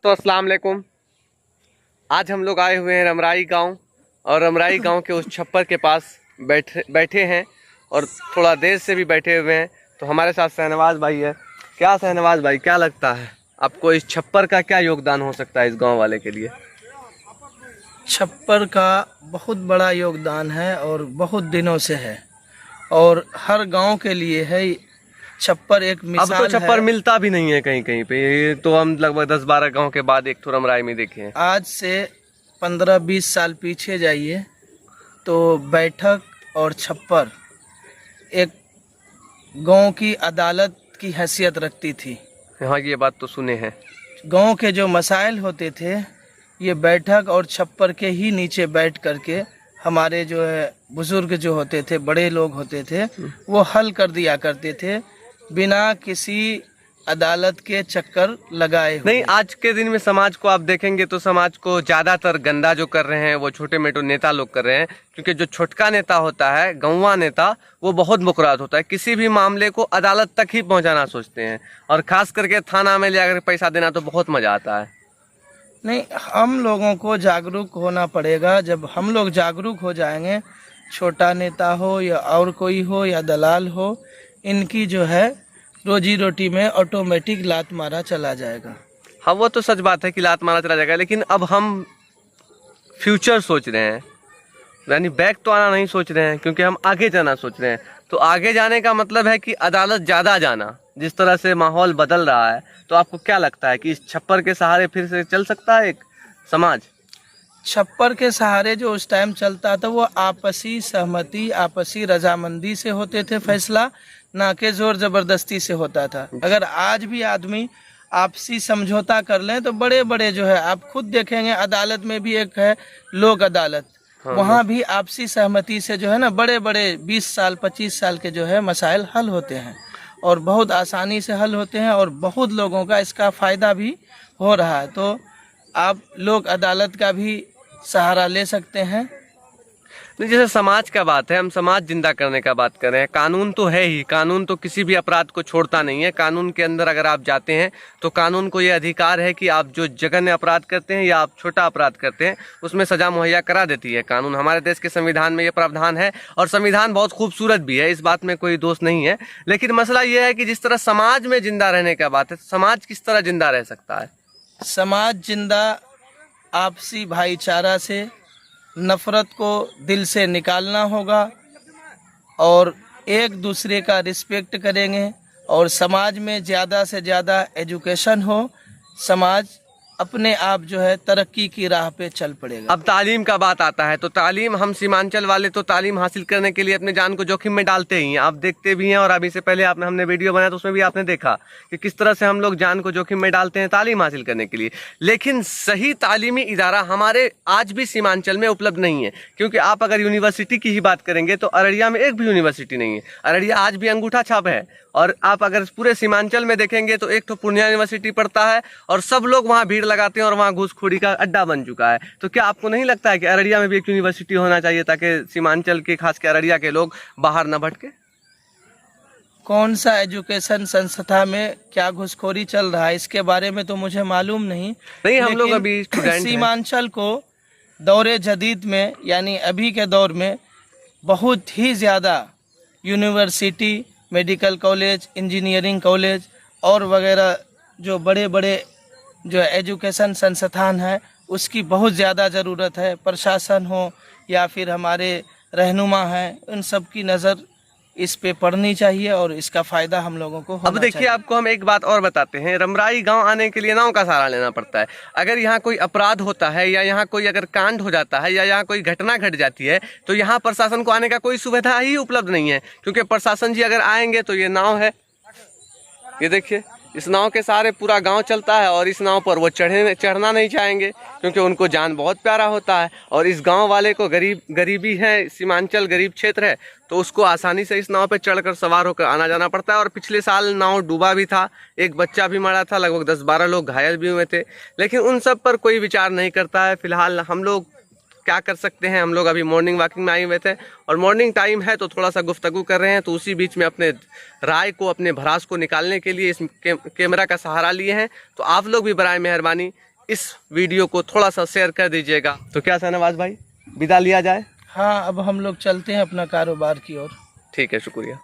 तो अस्सलाम वालेकुम। आज हम लोग आए हुए हैं रमराई गांव और रमराई गांव के उस छप्पर के पास बैठे हैं और थोड़ा देर से भी बैठे हुए हैं। तो हमारे साथ शहनवाज भाई है। क्या शहनवाज भाई, क्या लगता है आपको इस छप्पर का क्या योगदान हो सकता है इस गांव वाले के लिए? छप्पर का बहुत बड़ा योगदान है और बहुत दिनों से है और हर गांव के लिए है। छप्पर एक मिसाल अब तो छप्पर है। मिलता भी नहीं है कहीं कहीं पे। ये तो हम लगभग 10-12 गांव के बाद एक तो रमराई में देखे हैं। आज से 15-20 साल पीछे जाइए तो बैठक और छप्पर एक गांव की अदालत की हैसियत रखती थी। हाँ, ये बात तो सुने हैं। गांव के जो मसाइल होते थे ये बैठक और छप्पर के ही नीचे बैठ करके हमारे जो है बुजुर्ग जो होते थे, बड़े लोग होते थे, वो हल कर दिया करते थे बिना किसी अदालत के चक्कर लगाए हुए। नहीं, आज के दिन में समाज को आप देखेंगे तो समाज को ज्यादातर गंदा जो कर रहे हैं वो छोटे मोटे नेता लोग कर रहे हैं। क्योंकि जो छोटका नेता होता है, गांवा नेता, वो बहुत मुकरात होता है। किसी भी मामले को अदालत तक ही पहुंचाना सोचते हैं और खास करके थाना में जाकर पैसा देना तो बहुत मजा आता है। नहीं, हम लोगों को जागरूक होना पड़ेगा। जब हम लोग जागरूक हो जाएंगे, छोटा नेता हो या और कोई हो या दलाल हो, इनकी जो है रोजी रोटी में ऑटोमेटिक लात मारा चला जाएगा। हाँ, वो तो सच बात है कि लात मारा चला जाएगा, लेकिन अब हम फ्यूचर सोच रहे हैं, यानी बैक तो आना नहीं सोच रहे हैं, क्योंकि हम आगे जाना सोच रहे हैं। तो आगे जाने का मतलब है कि अदालत ज़्यादा जाना। जिस तरह से माहौल बदल रहा है, तो आपको क्या लगता है कि इस छप्पर के सहारे फिर से चल सकता है एक समाज? छप्पर के सहारे जो उस टाइम चलता था वो आपसी सहमति, आपसी रजामंदी से होते थे फैसला, ना कि जोर जबरदस्ती से होता था। अगर आज भी आदमी आपसी समझौता कर लें तो बड़े बड़े जो है, आप खुद देखेंगे अदालत में भी एक है लोक अदालत। हाँ, वहाँ भी आपसी सहमति से जो है ना बड़े बड़े 20 साल 25 साल के जो है मसाइल हल होते हैं और बहुत आसानी से हल होते हैं और बहुत लोगों का इसका फ़ायदा भी हो रहा है। तो आप लोक अदालत का भी सहारा ले सकते हैं। नहीं, जैसे समाज का बात है, हम समाज जिंदा करने का बात कर रहे हैं। कानून तो है ही, कानून तो किसी भी अपराध को छोड़ता नहीं है। कानून के अंदर अगर आप जाते हैं तो कानून को ये अधिकार है कि आप जो जघन्य अपराध करते हैं या आप छोटा अपराध करते हैं उसमें सजा मुहैया करा देती है कानून। हमारे देश के संविधान में ये प्रावधान है और संविधान बहुत खूबसूरत भी है, इस बात में कोई दोष नहीं है। लेकिन मसला ये है कि जिस तरह समाज में जिंदा रहने का बात है, समाज किस तरह जिंदा रह सकता है? समाज जिंदा आपसी भाईचारा से, नफरत को दिल से निकालना होगा और एक दूसरे का रिस्पेक्ट करेंगे और समाज में ज़्यादा से ज़्यादा एजुकेशन हो, समाज अपने आप जो है तरक्की की राह पे चल पड़ेगा। अब तालीम का बात आता है तो तालीम, हम सीमांचल वाले तो तालीम हासिल करने के लिए अपने जान को जोखिम में डालते ही हैं। आप देखते भी हैं और अभी से पहले हमने वीडियो बनाया तो उसमें भी आपने देखा कि किस तरह से हम लोग जान को जोखिम में डालते हैं तालीम हासिल करने के लिए। लेकिन सही तालीमी इदारा हमारे आज भी सीमांचल में उपलब्ध नहीं है। क्योंकि आप अगर यूनिवर्सिटी की ही बात करेंगे तो अररिया में एक भी यूनिवर्सिटी नहीं है। अररिया आज भी अंगूठा छाप है। और आप अगर पूरे सीमांचल में देखेंगे तो एक तो पूर्णिया यूनिवर्सिटी पड़ता है और सब लोग वहाँ भीड़ लगाते हैं और वहाँ घूसखोरी का अड्डा बन चुका है। तो क्या आपको नहीं लगता है कि अररिया में भी एक यूनिवर्सिटी होना चाहिए ताकि सीमांचल के, खास कर अररिया के लोग बाहर न भटके? कौन सा एजुकेशन संस्था में क्या घुसखोरी चल रहा है इसके बारे में तो मुझे मालूम नहीं। हम लोग अभी स्टूडेंट हैं। सीमांचल को दौरे जदीद में यानी अभी के दौर में बहुत ही ज़्यादा university, medical college, engineering college और वगैरह जो बड़े बड़े जो एजुकेशन संस्थान हैं उसकी बहुत ज़्यादा ज़रूरत है। प्रशासन हो या फिर हमारे रहनुमा हैं, उन सब की नज़र इस पे पड़नी चाहिए और इसका फ़ायदा हम लोगों को होना अब देखिए, आपको हम एक बात और बताते हैं। रमराई गांव आने के लिए नाव का सहारा लेना पड़ता है। अगर यहाँ कोई अपराध होता है या यहाँ कोई अगर कांड हो जाता है या यहाँ कोई घटना घट जाती है तो यहाँ प्रशासन को आने का कोई सुविधा ही उपलब्ध नहीं है। क्योंकि प्रशासन जी अगर आएंगे तो ये नाव है, ये देखिए, इस नाव के सहारे पूरा गांव चलता है और इस नाव पर वो चढ़ना नहीं चाहेंगे क्योंकि उनको जान बहुत प्यारा होता है। और इस गांव वाले को गरीबी है, सीमांचल गरीब क्षेत्र है, तो उसको आसानी से इस नाव पे चढ़कर सवार होकर आना जाना पड़ता है। और पिछले साल नाव डूबा भी था, एक बच्चा भी मरा था, लगभग 10-12 लोग घायल भी हुए थे। लेकिन उन सब पर कोई विचार नहीं करता है। फिलहाल हम लोग क्या कर सकते हैं। हम लोग अभी मॉर्निंग वॉकिंग में आए हुए थे और मॉर्निंग टाइम है तो थोड़ा सा गुफ्तगू कर रहे हैं, तो उसी बीच में अपने राय को, अपने भड़ास को निकालने के लिए इस कैमरा का सहारा लिए हैं। तो आप लोग भी बराए मेहरबानी इस वीडियो को थोड़ा सा शेयर कर दीजिएगा। तो क्या शाहनवाज भाई, विदा लिया जाए? हाँ, अब हम लोग चलते हैं अपना कारोबार की ओर। ठीक है, शुक्रिया।